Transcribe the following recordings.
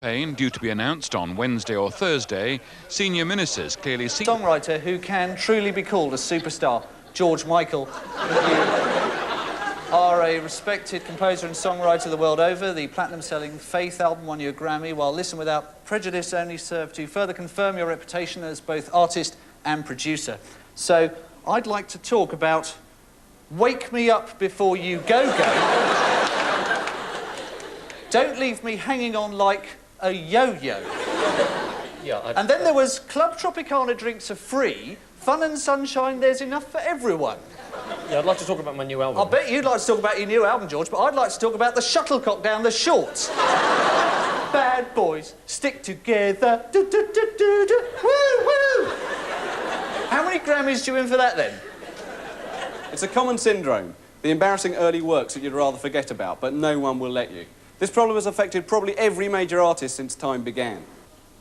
Campaign due to be announced on Wednesday or Thursday, senior ministers clearly see... Songwriter who can truly be called a superstar, George Michael. You are a respected composer and songwriter the world over. The platinum-selling Faith album won you a Grammy, while Listen Without Prejudice only served to further confirm your reputation as both artist and producer. So, I'd like to talk about Wake Me Up Before You Go-Go. Don't leave me hanging on like a yo-yo. Yeah, and then there was Club Tropicana drinks are free, fun and sunshine, there's enough for everyone. Yeah, I'd like to talk about my new album. I bet you'd like to talk about your new album, George, but I'd like to talk about the shuttlecock down the shorts. Bad boys, stick together. Do, do, do, do, do. Woo, woo. How many Grammys do you win for that, then? It's a common syndrome. The embarrassing early works that you'd rather forget about, but no one will let you. This problem has affected probably every major artist since time began.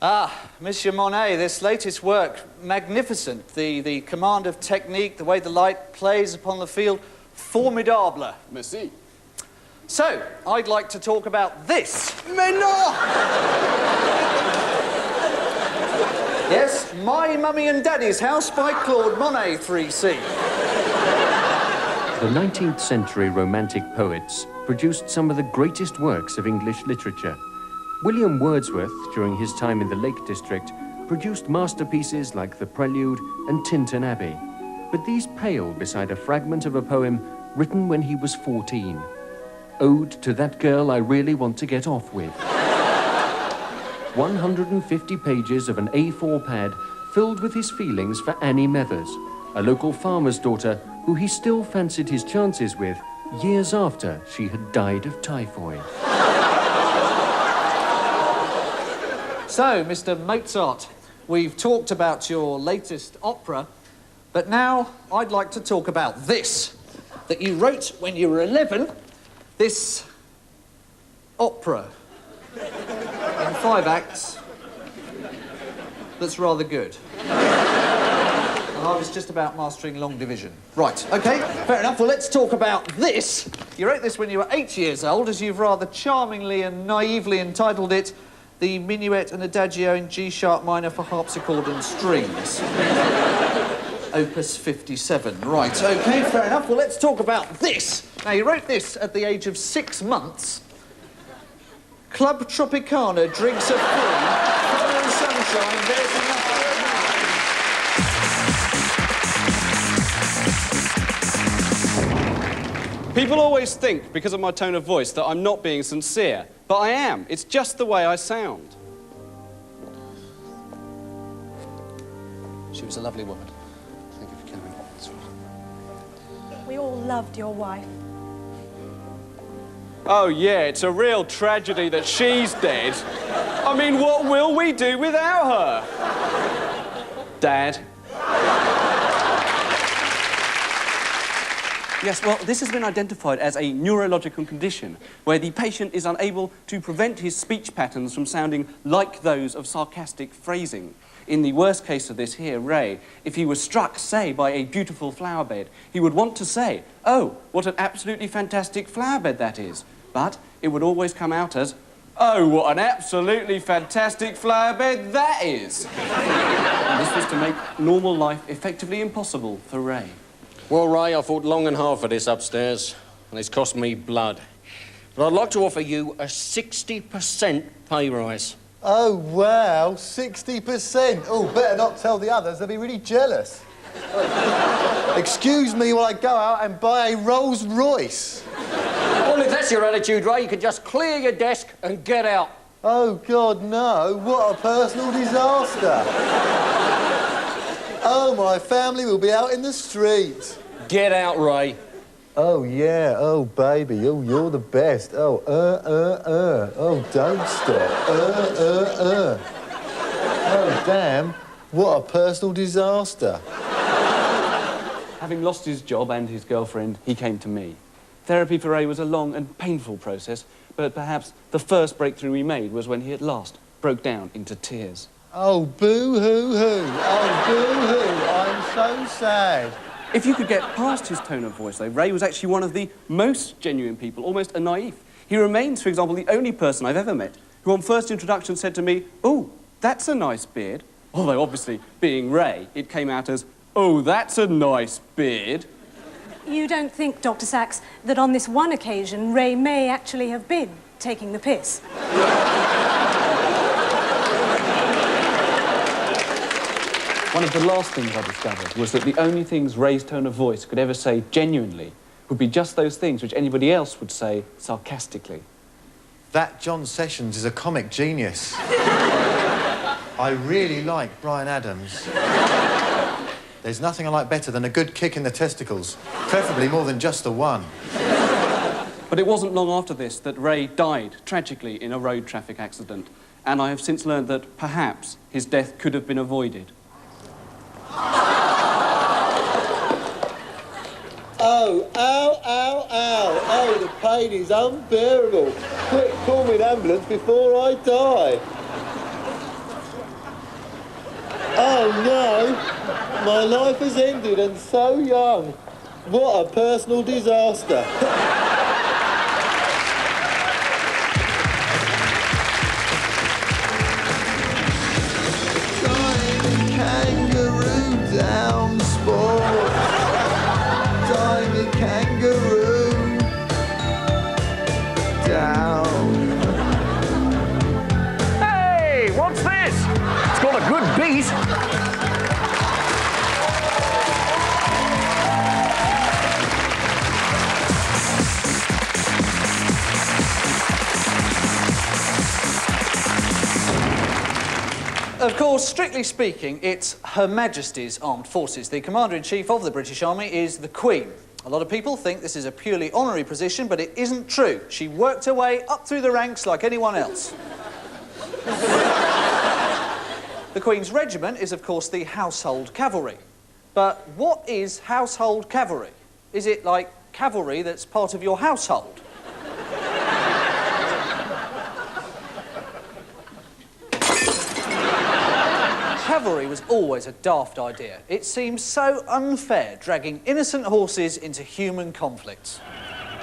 Ah, Monsieur Monet, this latest work, magnificent. The command of technique, the way the light plays upon the field, formidable. Merci. So, I'd like to talk about this. Mais non! Yes, My Mummy and Daddy's House by Claude Monet, 3C. The 19th century Romantic poets produced some of the greatest works of English literature. William Wordsworth, during his time in the Lake District, produced masterpieces like The Prelude and Tintern Abbey. But these pale beside a fragment of a poem written when he was 14. Ode to that girl I really want to get off with. 150 pages of an A4 pad filled with his feelings for Annie Methers, a local farmer's daughter who he still fancied his chances with years after she had died of typhoid. So, Mr. Mozart, we've talked about your latest opera, but now I'd like to talk about this, that you wrote when you were 11, this opera in 5 acts that's rather good. And I was just about mastering long division. Right, OK, fair enough. Well, let's talk about this. You wrote this when you were 8 years old, as you've rather charmingly and naively entitled it, The Minuet and Adagio in G-sharp minor for harpsichord and strings. Opus 57. Right, OK, fair enough. Well, let's talk about this. Now, you wrote this at the age of 6 months. Club Tropicana drinks are free, fun and sunshine, there's enough for everyone. People always think, because of my tone of voice, that I'm not being sincere. But I am. It's just the way I sound. She was a lovely woman. Thank you for coming. We all loved your wife. Oh, yeah, it's a real tragedy that she's dead. I mean, what will we do without her? Dad? Yes, well, this has been identified as a neurological condition where the patient is unable to prevent his speech patterns from sounding like those of sarcastic phrasing. In the worst case of this here, Ray, if he was struck, say, by a beautiful flower bed, he would want to say, "Oh, what an absolutely fantastic flower bed that is." But it would always come out as, "Oh, what an absolutely fantastic flower bed that is." And this was to make normal life effectively impossible for Ray. Well, Ray, I fought long and hard for this upstairs, and it's cost me blood. But I'd like to offer you a 60% pay rise. Oh, wow, 60%. Oh, better not tell the others, they'll be really jealous. Excuse me while I go out and buy a Rolls Royce. Well, if that's your attitude, Ray, you can just clear your desk and get out. Oh, God, no. What a personal disaster. Oh, my family will be out in the street. Get out, Ray. Oh, yeah. Oh, baby. Oh, you're the best. Oh, Oh, don't stop. Oh, damn. What a personal disaster. Having lost his job and his girlfriend, he came to me. Therapy for Ray was a long and painful process, but perhaps the first breakthrough we made was when he at last broke down into tears. Oh, boo-hoo-hoo. Oh, boo-hoo. I'm so sad. If you could get past his tone of voice, though, Ray was actually one of the most genuine people, almost a naif. He remains, for example, the only person I've ever met who on first introduction said to me, "Oh, that's a nice beard." Although, obviously, being Ray, it came out as, "Oh, that's a nice beard." You don't think, Dr. Sachs, that on this one occasion, Ray may actually have been taking the piss? One of the last things I discovered was that the only things Ray's tone of voice could ever say genuinely would be just those things which anybody else would say sarcastically. That John Sessions is a comic genius. I really like Bryan Adams. There's nothing I like better than a good kick in the testicles, preferably more than just the one. But it wasn't long after this that Ray died tragically in a road traffic accident, and I have since learned that perhaps his death could have been avoided. Oh, ow, ow, ow. Oh, the pain is unbearable. Quick, call me an ambulance before I die. Oh, no. My life has ended and so young. What a personal disaster. Kangaroo down sport. Tiny kangaroo down. Hey, what's this? It's got a good beat. Of course, strictly speaking, it's Her Majesty's Armed Forces. The Commander-in-Chief of the British Army is the Queen. A lot of people think this is a purely honorary position, but it isn't true. She worked her way up through the ranks like anyone else. The Queen's regiment is, of course, the Household Cavalry. But what is Household Cavalry? Is it like cavalry that's part of your household? Cavalry was always a daft idea. It seems so unfair, dragging innocent horses into human conflicts.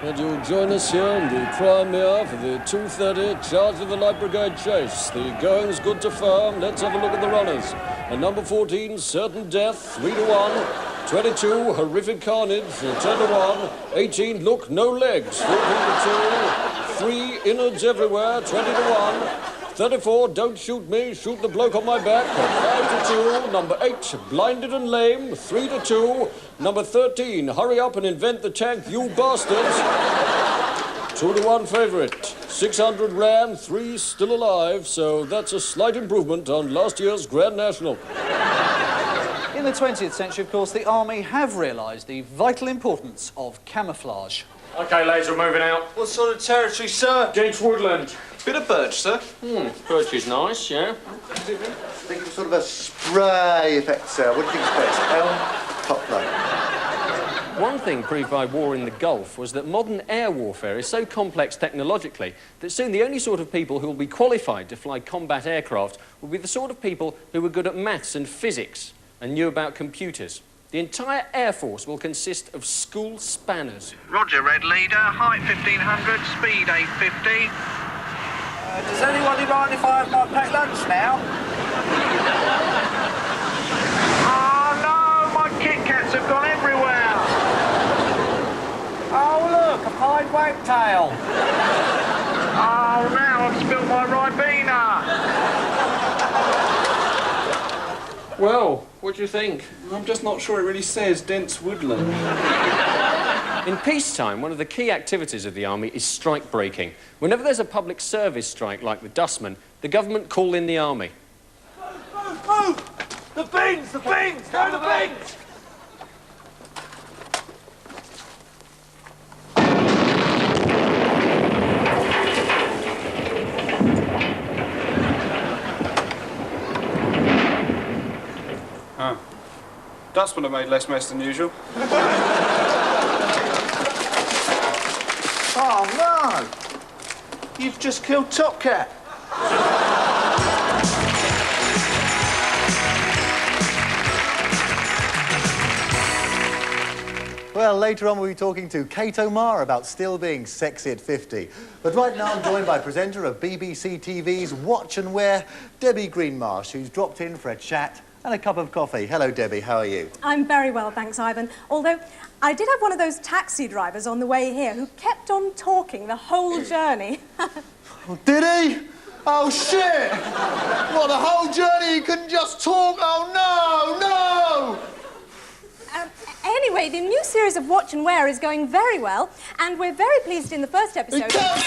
Would you join us here in the Crimea for the 2:30 charge of the Light Brigade chase? The going's good to firm. Let's have a look at the runners. And number 14, certain death, 3-1. 22, horrific carnage, 10-1. 18, look, no legs, 14-2. 3, innards everywhere, 20-1. 34, don't shoot me, shoot the bloke on my back, 5-2. Number 8, blinded and lame, 3-2. Number 13, hurry up and invent the tank, you bastards. 2-1 favourite. 600 ran, 3 still alive, so that's a slight improvement on last year's Grand National. In the 20th century, of course, the Army have realised the vital importance of camouflage. OK, lads, we're moving out. What sort of territory, sir? Gents Woodland. Bit of birch, sir. Birch is nice, yeah. I think it's sort of a spray effect, sir. What do you think is best? Elm, poplar? One thing proved by war in the Gulf was that modern air warfare is so complex technologically that soon the only sort of people who will be qualified to fly combat aircraft will be the sort of people who were good at maths and physics and knew about computers. The entire Air Force will consist of school spanners. Roger, Red Leader. Height 1500, speed 850. Does anybody mind if I have my packed lunch now? Oh no, my Kit Kats have gone everywhere. Oh, look, a pied wagtail. Oh, now I've spilled my Ribena. Well, what do you think? I'm just not sure it really says dense woodland. In peacetime, one of the key activities of the Army is strike breaking. Whenever there's a public service strike like the dustmen, the government call in the Army. Move! The bins! The bins! Go to the bins! Dustmen have made less mess than usual. Oh, no! You've just killed Top Cat. Well, later on we'll be talking to Kate O'Mara about still being sexy at 50. But right now I'm joined by presenter of BBC TV's Watch and Wear, Debbie Greenmarsh, who's dropped in for a chat and a cup of coffee. Hello, Debbie, how are you? I'm very well, thanks, Ivan. Although, I did have one of those taxi drivers on the way here who kept on talking the whole journey. Oh, did he? Oh, shit! What, the whole journey he couldn't just talk? Oh, no, no! Anyway, the new series of Watch and Wear is going very well, and we're very pleased in the first episode... He kept on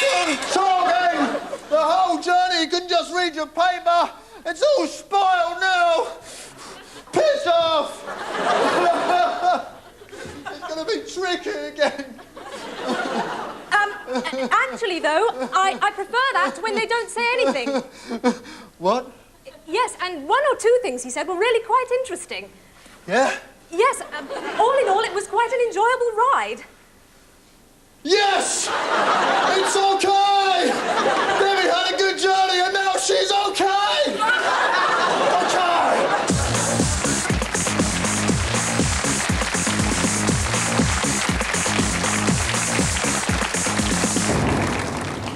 talking! The whole journey he couldn't just read your paper! It's all spoiled now! Piss off! It's going to be tricky again. Actually, though, I prefer that when they don't say anything. What? Yes, and one or two things he said were really quite interesting. Yeah? Yes, all in all, it was quite an enjoyable ride. Yes! It's okay! Debbie had a good journey and now she's okay! Okay!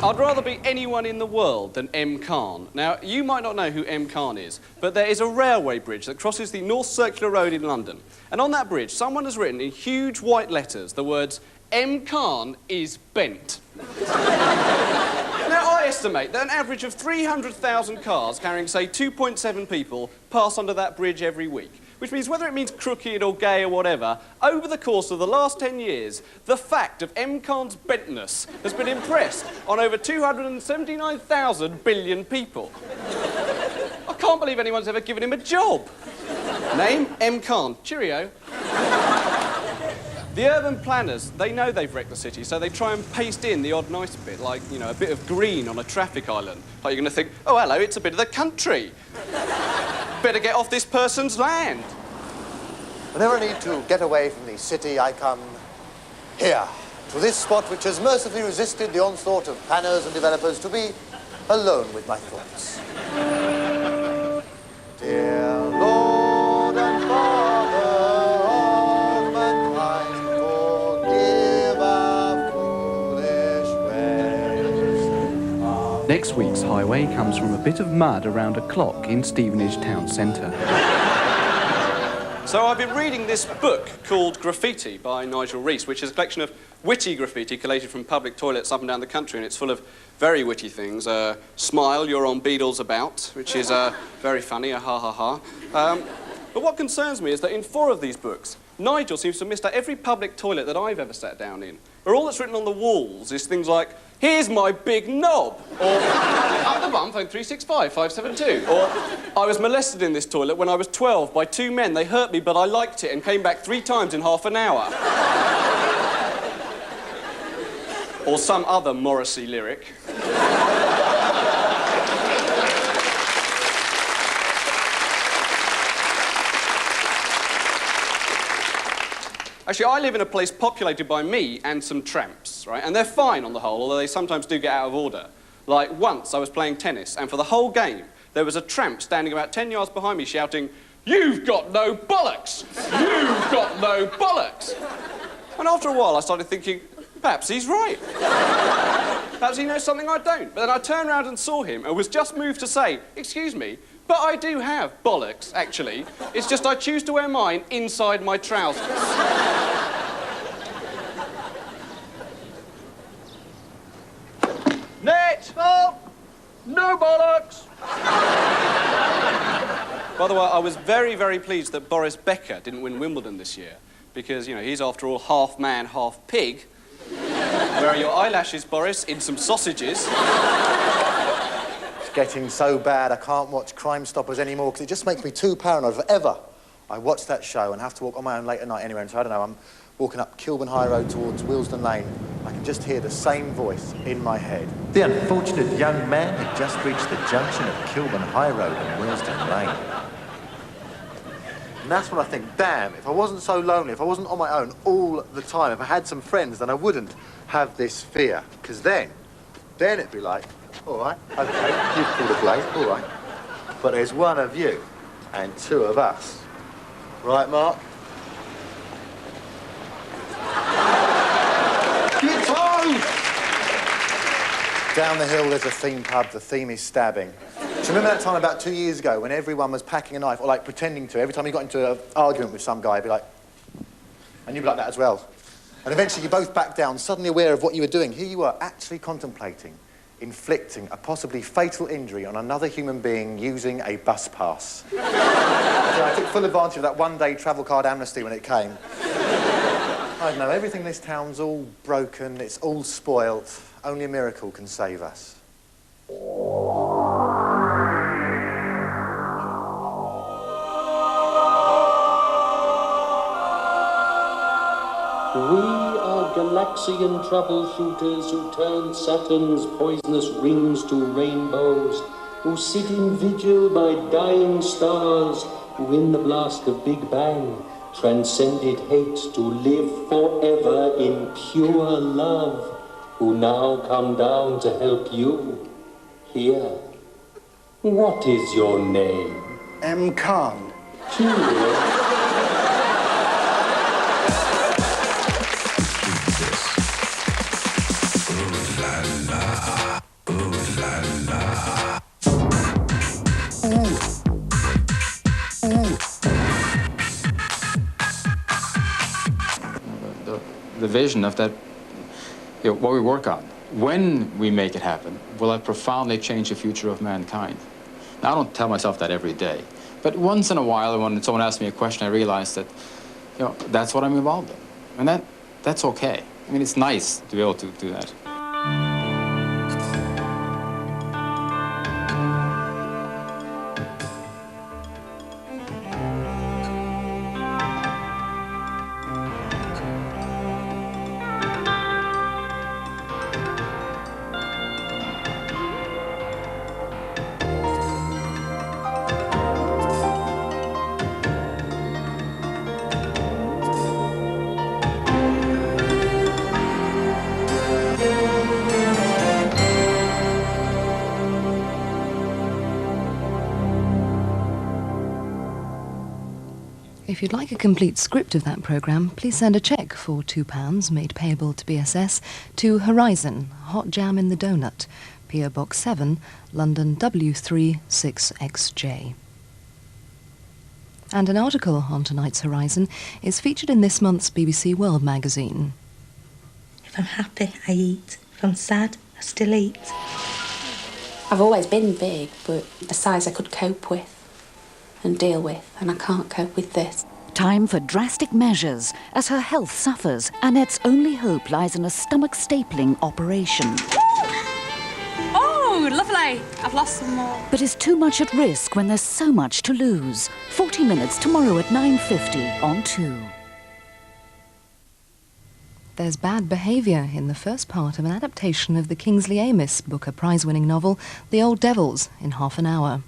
I'd rather be anyone in the world than M. Khan. Now, you might not know who M. Khan is, but there is a railway bridge that crosses the North Circular Road in London. And on that bridge, someone has written in huge white letters the words, M. Khan is bent. Now, I estimate that an average of 300,000 cars carrying, say, 2.7 people pass under that bridge every week. Which means whether it means crooked or gay or whatever, over the course of the last 10 years, the fact of M. Khan's bentness has been impressed on over 279,000 billion people. I can't believe anyone's ever given him a job. Name, M. Khan. Cheerio. The urban planners, they know they've wrecked the city, so they try and paste in the odd nice bit, like, you know, a bit of green on a traffic island. Like you're going to think, oh, hello, it's a bit of the country. Better get off this person's land. Whenever I need to get away from the city, I come here, to this spot which has mercifully resisted the onslaught of planners and developers, to be alone with my thoughts. Dear Lord and Father of mankind, forgive our foolish ways. Next week's highway comes from a bit of mud around a clock in Stevenage town centre. So I've been reading this book called Graffiti by Nigel Rees, which is a collection of witty graffiti collated from public toilets up and down the country, and it's full of very witty things. Smile, you're on Beadle's About, which is very funny, a ha ha ha. But what concerns me is that in 4 of these books, Nigel seems to have missed out every public toilet that I've ever sat down in. Where all that's written on the walls is things like, here's my big knob, or up the bum, phone 365 572, or I was molested in this toilet when I was 12 by 2 men. They hurt me, but I liked it and came back 3 times in half an hour. Or some other Morrissey lyric. Actually, I live in a place populated by me and some tramps, right? And they're fine on the whole, although they sometimes do get out of order. Like, once I was playing tennis, and for the whole game, there was a tramp standing about 10 yards behind me shouting, "You've got no bollocks! You've got no bollocks!" And after a while, I started thinking, perhaps he's right. Perhaps he knows something I don't. But then I turned around and saw him and was just moved to say, excuse me, but I do have bollocks, actually. It's just I choose to wear mine inside my trousers. Net! Oh! No bollocks! By the way, I was very, very pleased that Boris Becker didn't win Wimbledon this year. Because, you know, he's after all half man, half pig. Where are your eyelashes, Boris? In some sausages. It's getting so bad I can't watch Crime Stoppers anymore because it just makes me too paranoid. If ever I watch that show and have to walk on my own late at night anywhere, and so I don't know, I'm walking up Kilburn High Road towards Willesden Lane, I can just hear the same voice in my head. The unfortunate young man had just reached the junction of Kilburn High Road and Willesden Lane. And that's when I think, damn, if I wasn't so lonely, if I wasn't on my own all the time, if I had some friends, then I wouldn't have this fear. Because then it'd be like, all right, okay, you've pulled a blade, all right. But there's one of you and 2 of us. Right, Mark? Down the hill, there's a theme pub. The theme is stabbing. Do you remember that time about 2 years ago when everyone was packing a knife, or, like, pretending to? Every time you got into an argument with some guy, you'd be like... And you'd be like that as well. And eventually you both backed down, suddenly aware of what you were doing. Here you were, actually contemplating inflicting a possibly fatal injury on another human being using a bus pass. So I took full advantage of that one-day travel card amnesty when it came. I don't know, everything in this town's all broken, it's all spoilt. Only a miracle can save us. We are Galaxian troubleshooters who turn Saturn's poisonous rings to rainbows, who sit in vigil by dying stars, who in the blast of Big Bang transcended hate to live forever in pure love, who now come down to help you here. What is your name? M. Khan. Julia. The vision of that, what we work on, when we make it happen, will it profoundly change the future of mankind? Now, I don't tell myself that every day, but once in a while, when someone asks me a question, I realize that, that's what I'm involved in, and that's okay. I mean, it's nice to be able to do that. If you'd like a complete script of that programme, please send a cheque for £2, made payable to BSS, to Horizon, Hot Jam in the Donut, PO Box 7, London W3 6XJ. And an article on tonight's Horizon is featured in this month's BBC World magazine. If I'm happy, I eat. If I'm sad, I still eat. I've always been big, but the size I could cope with and deal with, and I can't cope with this. Time for drastic measures. As her health suffers, Annette's only hope lies in a stomach stapling operation. Oh, lovely. I've lost some more. But is too much at risk when there's so much to lose. 40 Minutes tomorrow at 9:50 on 2. There's bad behaviour in the first part of an adaptation of the Kingsley Amis Booker Prize-winning novel, The Old Devils, in half an hour.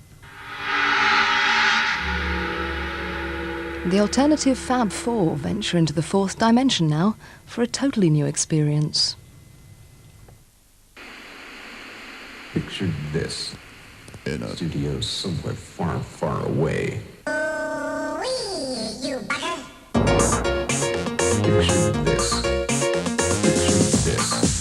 The alternative Fab Four venture into the fourth dimension now for a totally new experience. Picture this in a studio somewhere far, far away. You bugger. Picture this. Picture this.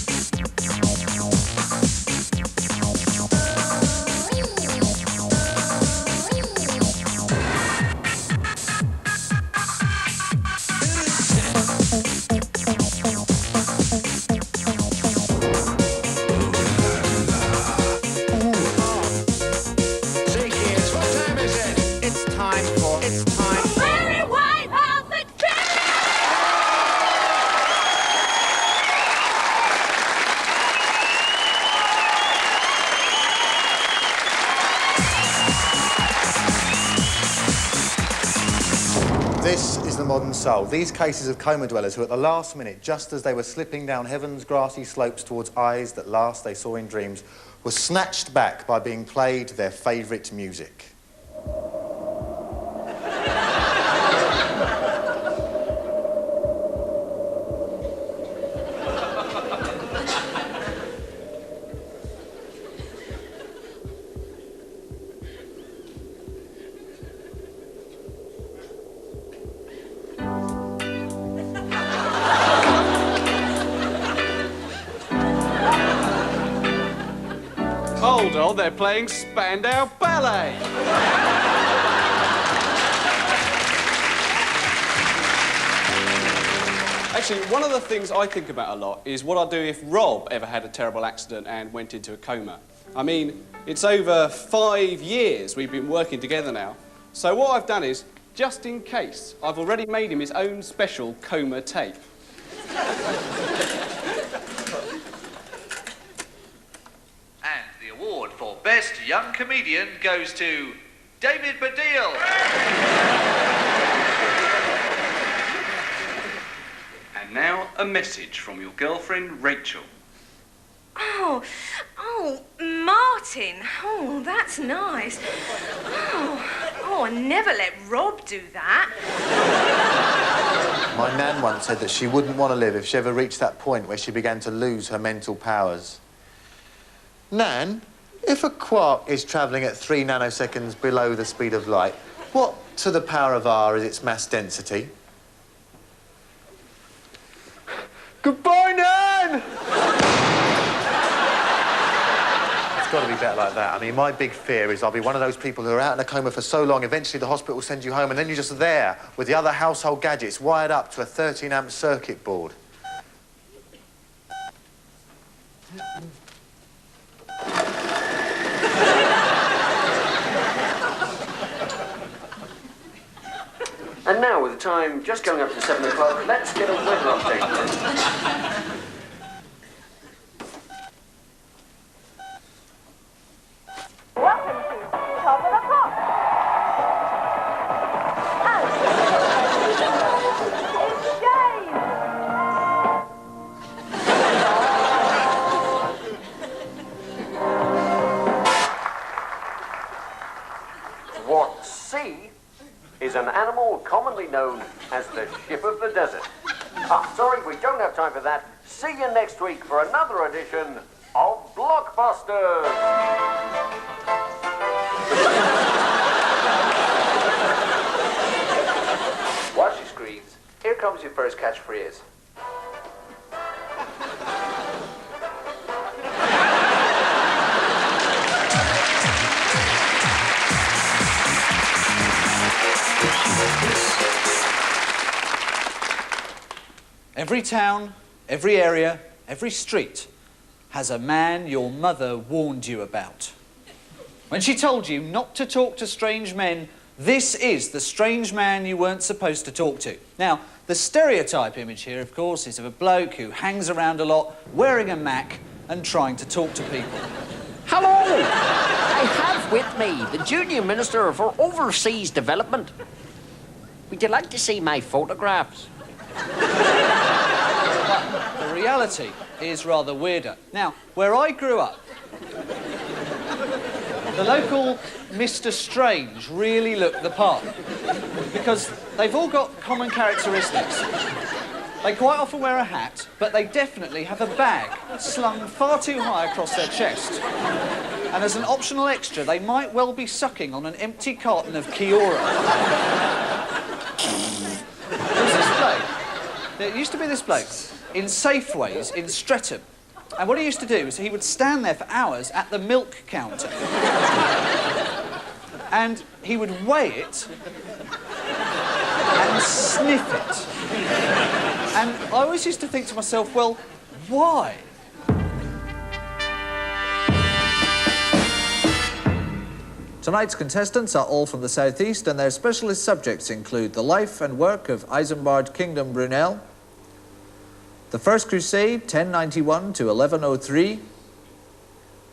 This is the modern soul. These cases of coma dwellers who at the last minute, just as they were slipping down heaven's grassy slopes towards eyes that last they saw in dreams, were snatched back by being played their favourite music. well, they're playing Spandau Ballet. Actually, one of the things I think about a lot is what I'd do if Rob ever had a terrible accident and went into a coma. I mean, it's over 5 years we've been working together now. So what I've done is, just in case, I've already made him his own special coma tape. And the award for Best Young Comedian goes to David Baddiel. And now, a message from your girlfriend, Rachel. Oh, Martin. Oh, that's nice. Oh, I never let Rob do that. My nan once said that she wouldn't want to live if she ever reached that point where she began to lose her mental powers. Nan, if a quark is travelling at 3 nanoseconds below the speed of light, what to the power of r is its mass density? Goodbye, Nan! It's got to be better like that. I mean, my big fear is I'll be one of those people who are out in a coma for so long, eventually the hospital will send you home, and then you're just there with the other household gadgets wired up to a 13-amp circuit board. And now, with the time just going up to 7 o'clock, let's get a weather update. Welcome to Top of the Pop. It's James. What C is an animal commonly known as the ship of the desert. Sorry, we don't have time for that. See you next week for another edition of Blockbusters. Watch your screens. Here comes your first catchphrase. Every town, every area, every street has a man your mother warned you about. When she told you not to talk to strange men, this is the strange man you weren't supposed to talk to. Now, the stereotype image here, of course, is of a bloke who hangs around a lot, wearing a Mac and trying to talk to people. Hello! I have with me the Junior Minister for Overseas Development. Would you like to see my photographs? But the reality is rather weirder. Now, where I grew up, the local Mr. Strange really looked the part because they've all got common characteristics. They quite often wear a hat, but they definitely have a bag slung far too high across their chest. And as an optional extra, they might well be sucking on an empty carton of Kiora. There's this bloke. There used to be this bloke in Safeways in Streatham. And what he used to do is he would stand there for hours at the milk counter. And he would weigh it and sniff it. And I always used to think to myself, well, why? Tonight's contestants are all from the southeast, and their specialist subjects include the life and work of Isambard Kingdom Brunel, the First Crusade, 1091 to 1103,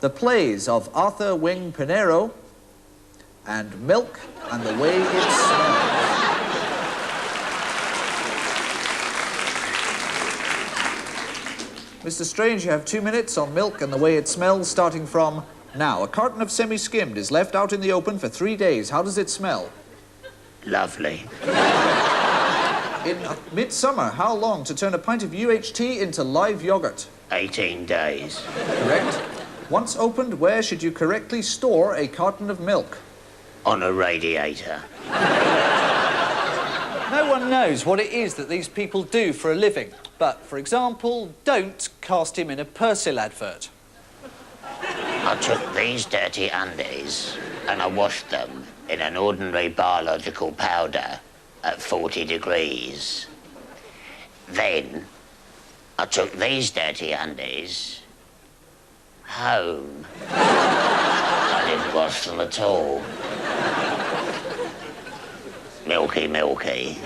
the plays of Arthur Wing Pinero, and Milk and the Way It Smells. Mr. Strange, you have 2 minutes on Milk and the Way It Smells, starting from now. A carton of semi-skimmed is left out in the open for 3 days. How does it smell? Lovely. In midsummer, how long to turn a pint of UHT into live yogurt? 18 days. Correct. Once opened, where should you correctly store a carton of milk? On a radiator. No one knows what it is that these people do for a living. But, for example, don't cast him in a Persil advert. I took these dirty undies and I washed them in an ordinary biological powder at 40 degrees. Then I took these dirty undies home. I didn't wash them at all. Milky, milky.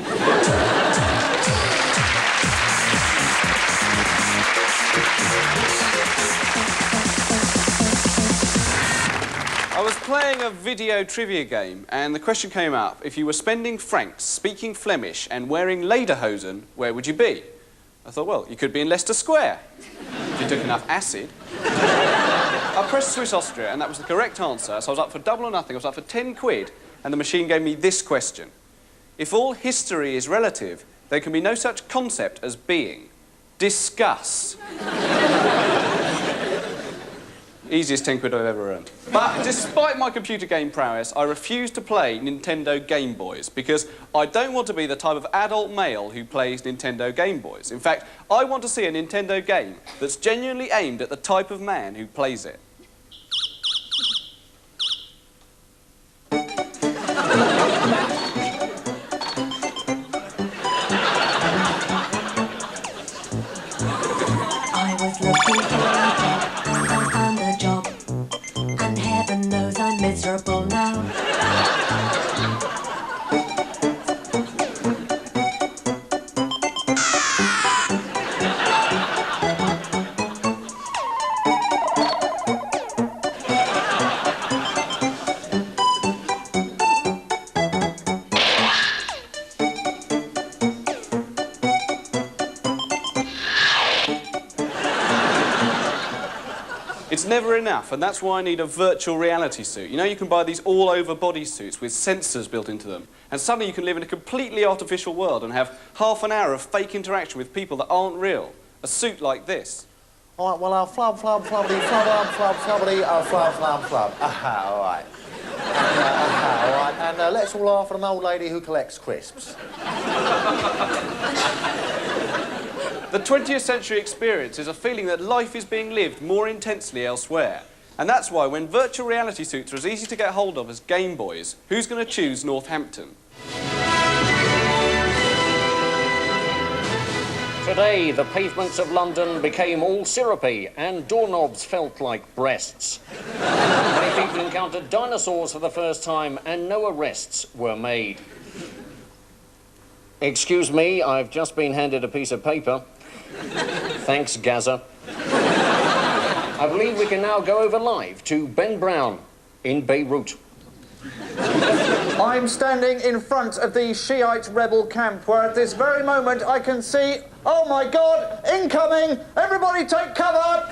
I was playing a video trivia game and the question came up, if you were spending francs, speaking Flemish and wearing lederhosen, where would you be? I thought, well, you could be in Leicester Square if you took enough acid. I pressed Swiss Austria and that was the correct answer, so I was up for double or nothing. I was up for 10 quid and the machine gave me this question. If all history is relative, there can be no such concept as being. Discuss. Easiest 10 quid I've ever earned. But despite my computer game prowess, I refuse to play Nintendo Game Boys because I don't want to be the type of adult male who plays Nintendo Game Boys. In fact, I want to see a Nintendo game that's genuinely aimed at the type of man who plays it. I was looking for a job, and heaven knows I'm miserable now. It's never enough, and that's why I need a virtual reality suit. You know, you can buy these all-over body suits with sensors built into them, and suddenly you can live in a completely artificial world and have half an hour of fake interaction with people that aren't real. A suit like this. All right, well, I'll flub, flub, flubbity, flub, flub, flubbity, flub, flub, flub. Aha, all right. All right, and let's all laugh at an old lady who collects crisps. The 20th century experience is a feeling that life is being lived more intensely elsewhere. And that's why when virtual reality suits are as easy to get hold of as Game Boys, who's going to choose Northampton? Today, the pavements of London became all syrupy and doorknobs felt like breasts. Many people encountered dinosaurs for the first time and no arrests were made. Excuse me, I've just been handed a piece of paper. Thanks, Gaza. I believe we can now go over live to Ben Brown in Beirut. I'm standing in front of the Shiite rebel camp where at this very moment I can see, oh my God, incoming! Everybody take cover!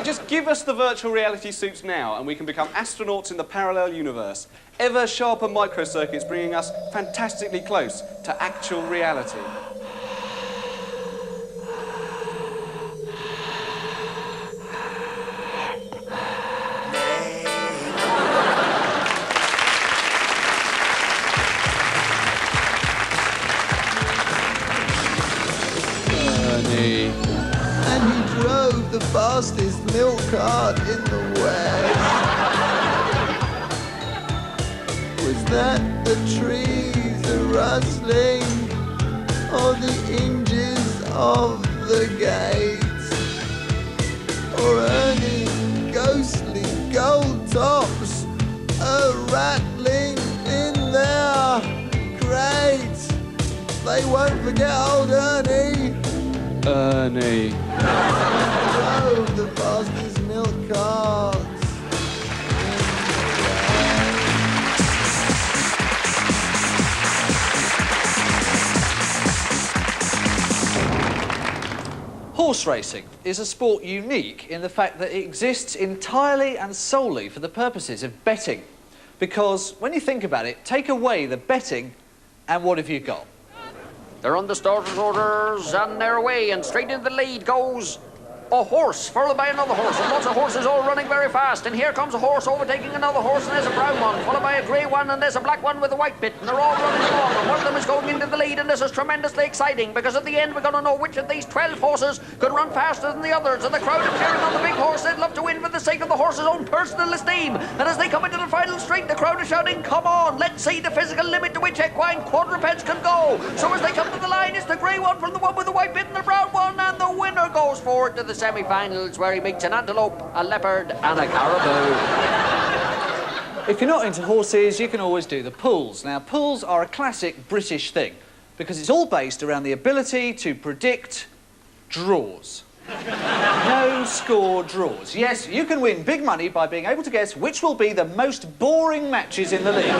Just give us the virtual reality suits now and we can become astronauts in the parallel universe. Ever sharper microcircuits bringing us fantastically close to actual reality. Ernie. And he drove the fastest milk cart in the West. Was that the trees are rustling, or the hinges of the gates, or Ernie ghostly gold tops are rattling in their crates? They won't forget old Ernie. Ernie. Drove the fastest milk carts. Horse racing is a sport unique in the fact that it exists entirely and solely for the purposes of betting. Because when you think about it, take away the betting and what have you got? They're on the starter's orders, and they're away, and straight into the lead goes A horse followed by another horse, and lots of horses all running very fast. And here comes a horse overtaking another horse, and there's a brown one, followed by a grey one, and there's a black one with a white bit. And they're all running along, and one of them is going into the lead, and this is tremendously exciting, because at the end we're going to know which of these 12 horses could run faster than the others. And the crowd are cheering on the big horse. They'd love to win for the sake of the horse's own personal esteem. And as they come into the final straight, the crowd is shouting, "Come on, let's see the physical limit to which equine quadrupeds can go." So as they come to the line, it's the grey one from the one with the white bit and the brown one, and the winner goes forward to the semi-finals, where he meets an antelope, a leopard, and a caribou. If you're not into horses, you can always do the pools. Now, pools are a classic British thing because it's all based around the ability to predict draws. No score draws. Yes, you can win big money by being able to guess which will be the most boring matches in the league.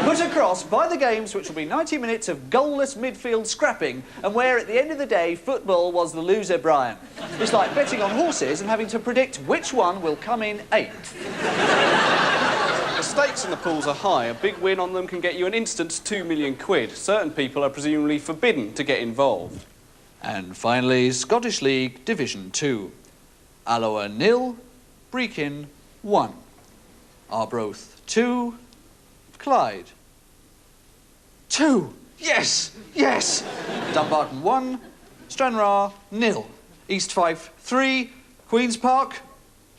Put across by the games, which will be 90 minutes of goalless midfield scrapping, and where at the end of the day, football was the loser, Brian. It's like betting on horses and having to predict which one will come in 8th. The stakes in the pools are high. A big win on them can get you an instant £2 million. Certain people are presumably forbidden to get involved. And finally, Scottish League Division 2. Alloa 0, Brechin 1. Arbroath 2, Clyde 2. Yes, yes. Dumbarton 1, Stranraer 0. East Fife 3, Queen's Park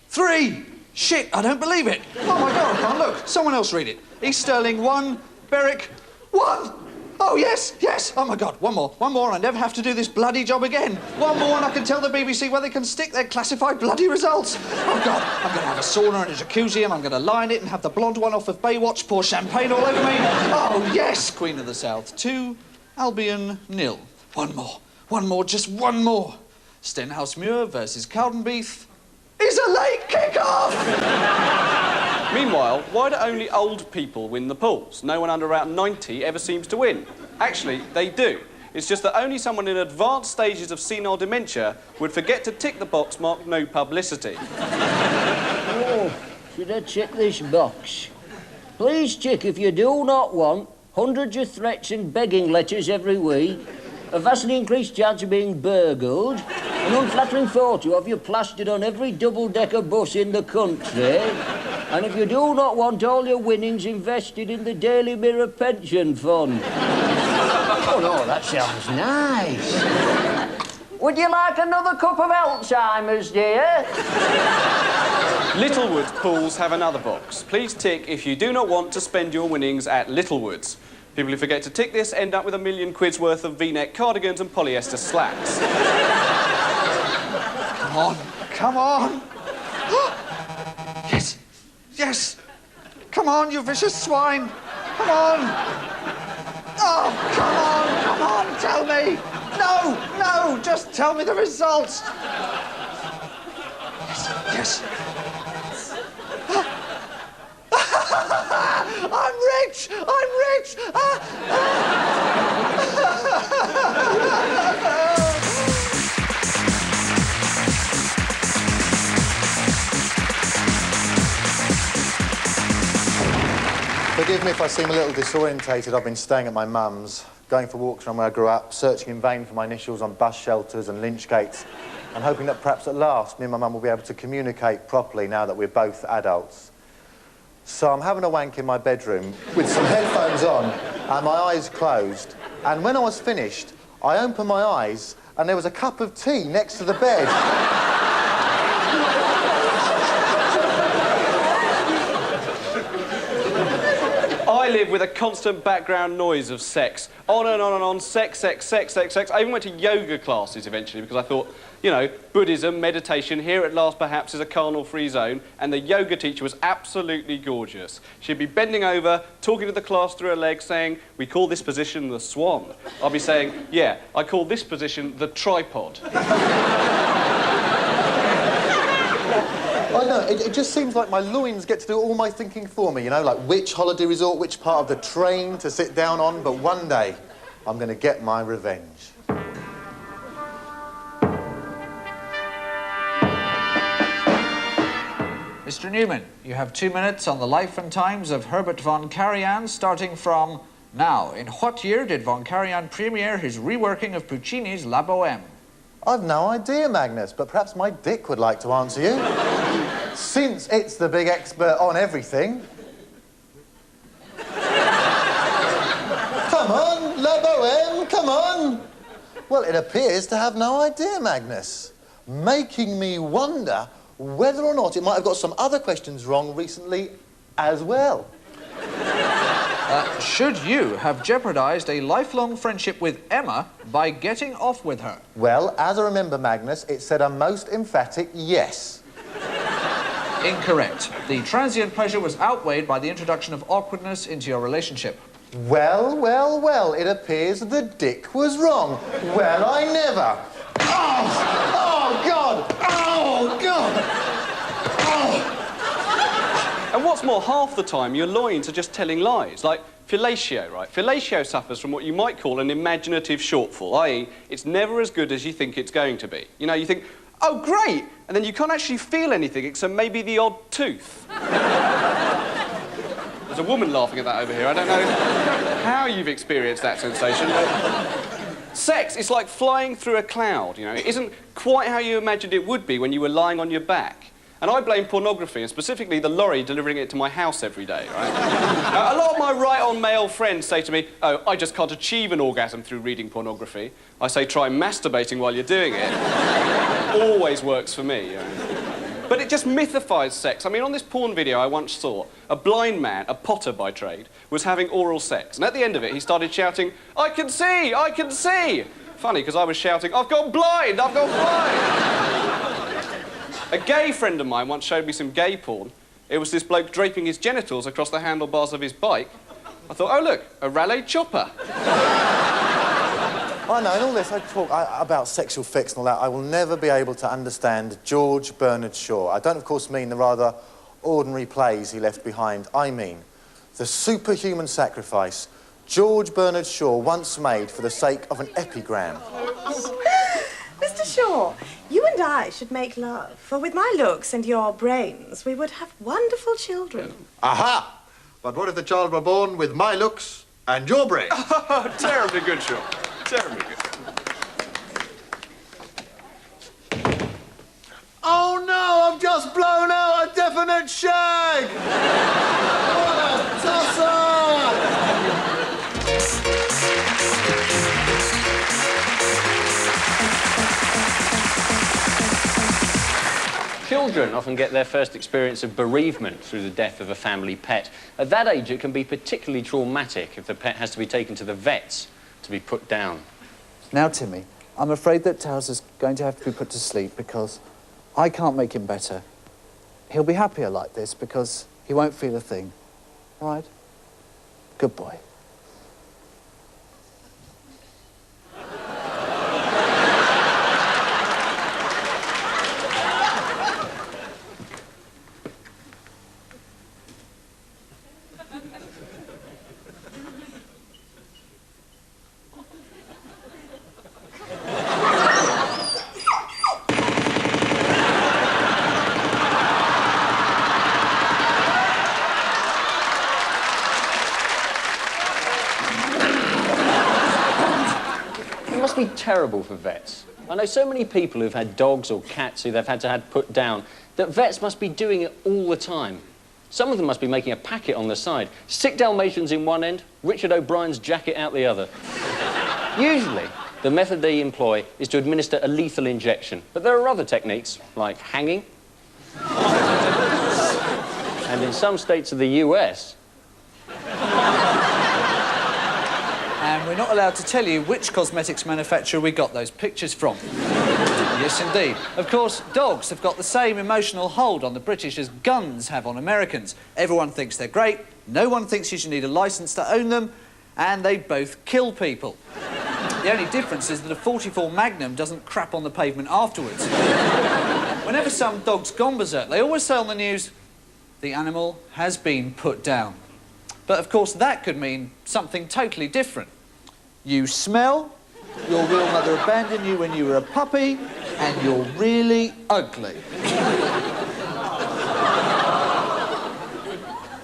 3. Shit, I don't believe it. Oh my God, I can't look. Someone else read it. East Stirling 1, Berwick 1. Oh, yes, yes. Oh, my God, one more, and I never have to do this bloody job again. One more, and I can tell the BBC where they can stick their classified bloody results. Oh, God, I'm going to have a sauna and a jacuzzi, and I'm going to line it and have the blonde one off of Baywatch pour champagne all over me. Oh, yes, Queen of the South 2, Albion 0. One more, just one more. Stenhousemuir versus Cowdenbeath is a late kick-off! Meanwhile, why do only old people win the pools? No one under about 90 ever seems to win. Actually, they do. It's just that only someone in advanced stages of senile dementia would forget to tick the box marked no publicity. Oh, should I check this box? Please check if you do not want hundreds of threats and begging letters every week, a vastly increased chance of being burgled, an unflattering photo of you plastered on every double-decker bus in the country, and if you do not want all your winnings invested in the Daily Mirror pension fund. Oh, no, that sounds nice. Would you like another cup of Alzheimer's, dear? Littlewood's pools have another box. Please tick if you do not want to spend your winnings at Littlewood's. People who forget to tick this end up with £1 million worth of V-neck cardigans and polyester slacks. Come on, come on. Yes, yes. Come on, you vicious swine. Come on. Oh, come on, tell me. No, just tell me the results. Yes, yes. I'm rich! Forgive me if I seem a little disorientated. I've been staying at my mum's, going for walks around where I grew up, searching in vain for my initials on bus shelters and lynch gates, and hoping that perhaps at last me and my mum will be able to communicate properly now that we're both adults. So I'm having a wank in my bedroom with some headphones on and my eyes closed. And when I was finished, I opened my eyes and there was a cup of tea next to the bed. I live with a constant background noise of sex. On and on and on, sex. I even went to yoga classes eventually because I thought, you know, Buddhism, meditation, here at last perhaps is a carnal-free zone, and the yoga teacher was absolutely gorgeous. She'd be bending over, talking to the class through her legs, saying, "We call this position the swan." I'll be saying, "Yeah, I call this position the tripod." I know, it just seems like my loins get to do all my thinking for me, you know, like which holiday resort, which part of the train to sit down on, but one day I'm going to get my revenge. Mr. Newman, you have 2 minutes on the life and times of Herbert von Karajan, starting from now. In what year did von Karajan premiere his reworking of Puccini's La Bohème? I've no idea, Magnus, but perhaps my dick would like to answer you. Since it's the big expert on everything. Come on, La Boheme, come on. Well, it appears to have no idea, Magnus, making me wonder whether or not it might have got some other questions wrong recently as well. Should you have jeopardised a lifelong friendship with Emma by getting off with her? Well, as I remember, Magnus, it said a most emphatic yes. Incorrect. The transient pleasure was outweighed by the introduction of awkwardness into your relationship. Well, well, well, it appears the dick was wrong. Well, I never. Oh! Oh, God! Oh, God! Oh! And what's more, half the time your loins are just telling lies, like fellatio, right? Fellatio suffers from what you might call an imaginative shortfall, i.e. it's never as good as you think it's going to be. You know, you think, oh, great, and then you can't actually feel anything except maybe the odd tooth. There's a woman laughing at that over here. I don't know how you've experienced that sensation, but... Sex is like flying through a cloud, you know. It isn't quite how you imagined it would be when you were lying on your back. And I blame pornography, and specifically the lorry delivering it to my house every day, right? A lot of my right-on male friends say to me, oh, I just can't achieve an orgasm through reading pornography. I say, try masturbating while you're doing it. Always works for me, you know. But it just mythifies sex. I mean, on this porn video I once saw, a blind man, a potter by trade, was having oral sex. And at the end of it, he started shouting, I can see! I can see! Funny, because I was shouting, I've gone blind! I've gone blind! A gay friend of mine once showed me some gay porn. It was this bloke draping his genitals across the handlebars of his bike. I thought, oh, look, a raleigh chopper. I know, in all this I talk about sexual fix and all that, I will never be able to understand George Bernard Shaw. I don't, of course, mean the rather ordinary plays he left behind. I mean the superhuman sacrifice George Bernard Shaw once made for the sake of an epigram. Mr. Shaw, you and I should make love, for with my looks and your brains, we would have wonderful children. Aha! But what if the child were born with my looks and your brains? Terribly good, Shaw. Terribly good. Oh no, I've just blown out a definite shag! What a tosser! Children often get their first experience of bereavement through the death of a family pet. At that age, it can be particularly traumatic if the pet has to be taken to the vets to be put down. Now, Timmy, I'm afraid that Towser's going to have to be put to sleep because I can't make him better. He'll be happier like this because he won't feel a thing. All right? Good boy. Be terrible for vets. I know so many people who've had dogs or cats who they've had to have put down that vets must be doing it all the time. Some of them must be making a packet on the side. 6 Dalmatians in one end, Richard O'Brien's jacket out the other. Usually, the method they employ is to administer a lethal injection, but there are other techniques, like hanging. And in some states of the US... And we're not allowed to tell you which cosmetics manufacturer we got those pictures from. Yes, indeed. Of course, dogs have got the same emotional hold on the British as guns have on Americans. Everyone thinks they're great, no one thinks you should need a licence to own them, and they both kill people. The only difference is that a 44 Magnum doesn't crap on the pavement afterwards. Whenever some dog's gone berserk, they always say on the news, the animal has been put down. But, of course, that could mean something totally different. You smell, your real mother abandoned you when you were a puppy, and you're really ugly.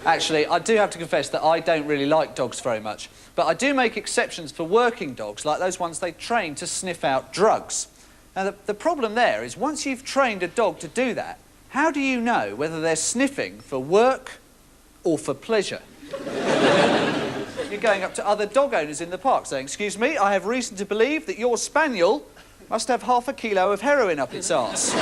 Actually, I do have to confess that I don't really like dogs very much. But I do make exceptions for working dogs, like those ones they train to sniff out drugs. Now, the problem there is once you've trained a dog to do that, how do you know whether they're sniffing for work or for pleasure? You're going up to other dog owners in the park saying, "Excuse me, I have reason to believe that your spaniel must have half a kilo of heroin up its arse."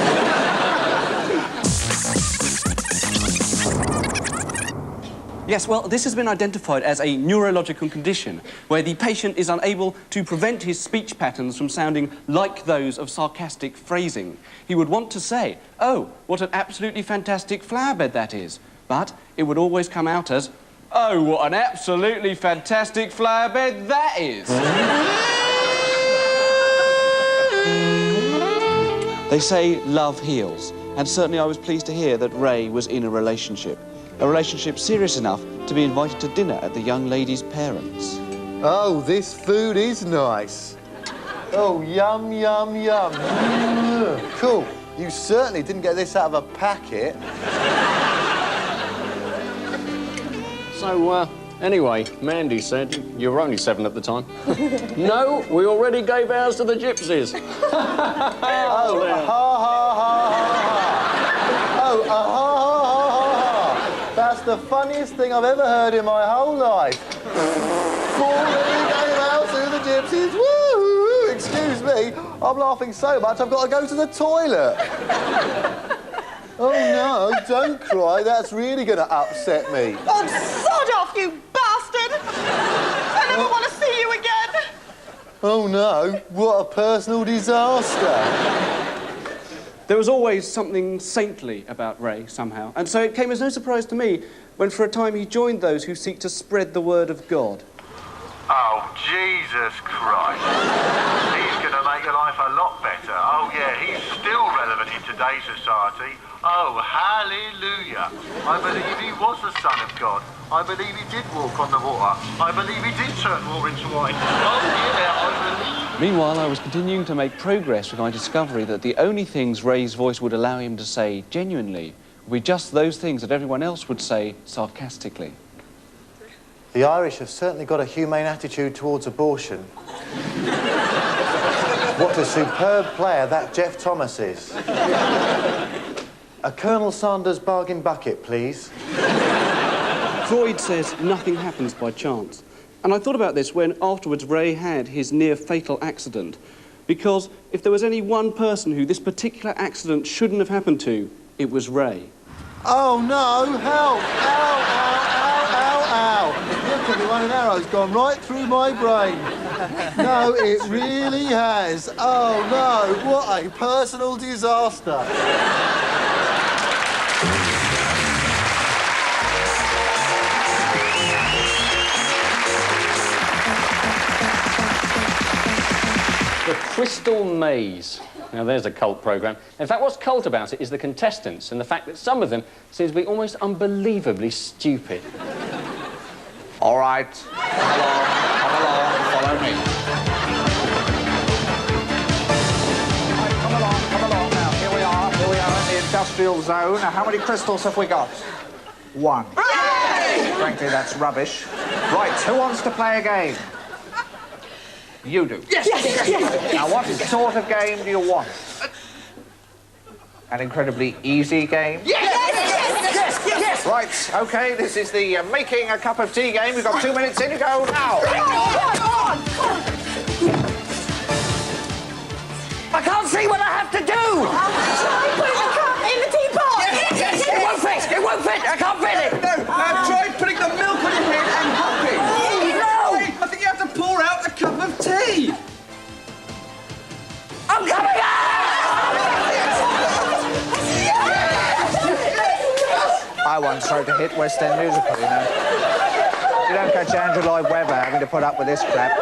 Yes, well, this has been identified as a neurological condition where the patient is unable to prevent his speech patterns from sounding like those of sarcastic phrasing. He would want to say, "Oh, what an absolutely fantastic flower bed that is," but it would always come out as, "Oh, what an absolutely fantastic flower bed that is." They say love heals, and certainly I was pleased to hear that Ray was in a relationship serious enough to be invited to dinner at the young lady's parents. Oh, this food is nice. Oh, yum, yum, yum. Cool. You certainly didn't get this out of a packet. So, anyway, Mandy said you were only 7 at the time. No, we already gave ours to the gypsies. Oh, ha, ha, ha, ha, ha. Oh, ha, ha, ha, ha, ha. That's the funniest thing I've ever heard in my whole life. Already gave out to the gypsies. Woo! Excuse me, I'm laughing so much I've got to go to the toilet. Oh, no, don't cry. That's really going to upset me. Oh, sod off, you bastard! I never want to see you again. Oh, no. What a personal disaster. There was always something saintly about Ray, somehow, and so it came as no surprise to me when for a time he joined those who seek to spread the word of God. Oh, Jesus Christ. He's going to make your life a lot better. Oh, yeah, he's still relevant in today's society. Oh, hallelujah. I believe he was the Son of God. I believe he did walk on the water. I believe he did turn water into wine. Oh, yeah, I believe. Meanwhile, I was continuing to make progress with my discovery that the only things Ray's voice would allow him to say genuinely would be just those things that everyone else would say sarcastically. The Irish have certainly got a humane attitude towards abortion. What a superb player that Jeff Thomas is. A Colonel Sanders bargain bucket, please. Freud says nothing happens by chance. And I thought about this when afterwards Ray had his near-fatal accident. Because if there was any one person who this particular accident shouldn't have happened to, it was Ray. Oh, no, help! Ow, ow, ow, ow, ow! Look at me, one arrow's gone right through my brain. No, it really has. Oh, no, what a personal disaster. The Crystal Maze. Now, there's a cult programme. In fact, what's cult about it is the contestants and the fact that some of them seem to be almost unbelievably stupid. All right, come along, follow me. Come along now. Here we are in the industrial zone. Now, how many crystals have we got? 1. Frankly, that's rubbish. Right, who wants to play a game? You do. Yes, yes, yes. Now, what sort of game do you want? An incredibly easy game? Yes, yes, yes, yes, yes. Right, OK, this is the making a cup of tea game. We've got 2 minutes in to go now. Come on. I can't see what I have to do! Try putting the cup in the teapot! Yes. It won't fit! It won't fit! I can't fit it! No, try putting the milk on your head and hopping. No! I think you have to pour out a cup of tea. I'm coming out! I once wrote a hit West End musical, you know. You don't catch Andrew Lloyd Webber having to put up with this crap.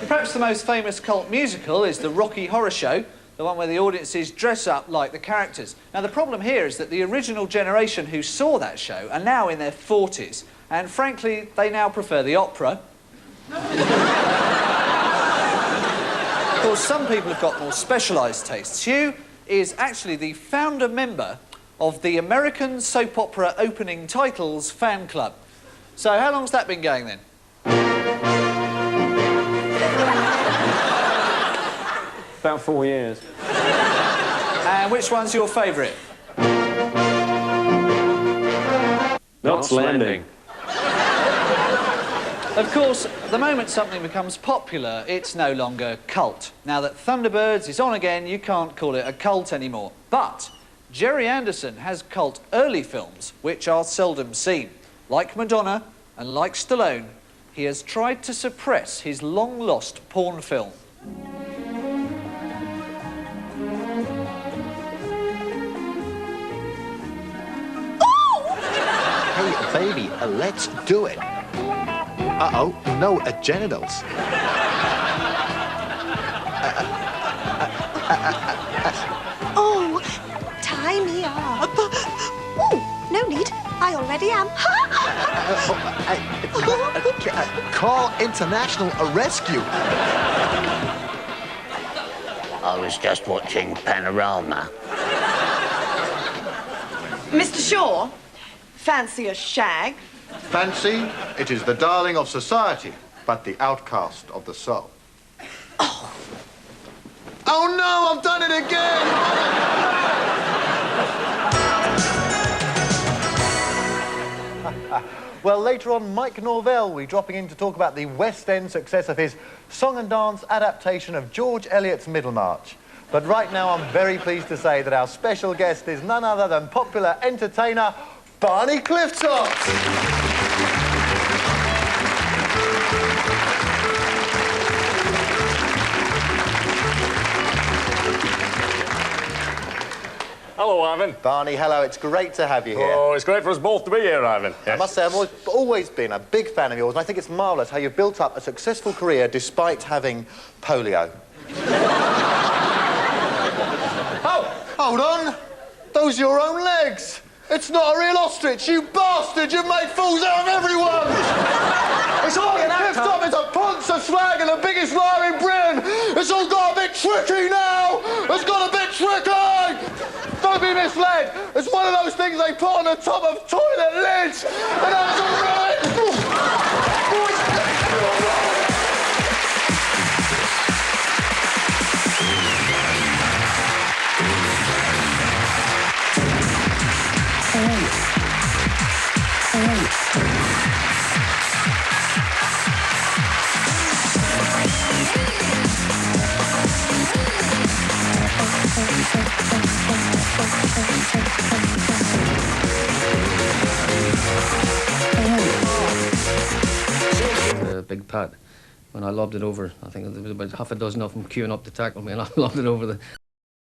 Perhaps the most famous cult musical is the Rocky Horror Show, the one where the audiences dress up like the characters. Now, the problem here is that the original generation who saw that show are now in their 40s, and frankly, they now prefer the opera. Of course, some people have got more specialised tastes. Hugh is actually the founder member of the American Soap Opera Opening Titles fan club. So how long's that been going then? About 4 years. And which one's your favourite? Knots Landing. Of course, the moment something becomes popular, it's no longer cult. Now that Thunderbirds is on again, you can't call it a cult anymore. But Jerry Anderson has cult early films which are seldom seen. Like Madonna and like Stallone, he has tried to suppress his long-lost porn film. Hey, baby, let's do it. Uh-oh, no, genitals. Oh, tie me up. Oh, no need. I already am. Call International Rescue. I was just watching Panorama. Mr. Shaw, fancy a shag? Fancy, it is the darling of society, but the outcast of the soul. Oh no, I've done it again! Well, later on, Mike Norvell will be dropping in to talk about the West End success of his song and dance adaptation of George Eliot's Middlemarch. But right now, I'm very pleased to say that our special guest is none other than popular entertainer Barney Clifftop. Hello, Ivan. Barney, hello. It's great to have you here. Oh, it's great for us both to be here, Ivan. I must say, I've always been a big fan of yours, and I think it's marvellous how you've built up a successful career despite having polio. Oh, hold on. Those are your own legs. It's not a real ostrich, you bastard! You've made fools out of everyone! It's all an actor! It's a ponce, a slag, and the biggest liar in Britain! It's all got a bit tricky now! It's got a bit tricky! Don't be misled! It's one of those things they put on the top of toilet lids! And that's all right! A big putt when I lobbed it over. I think there was about half a dozen of them queuing up to tackle me, and I lobbed it over the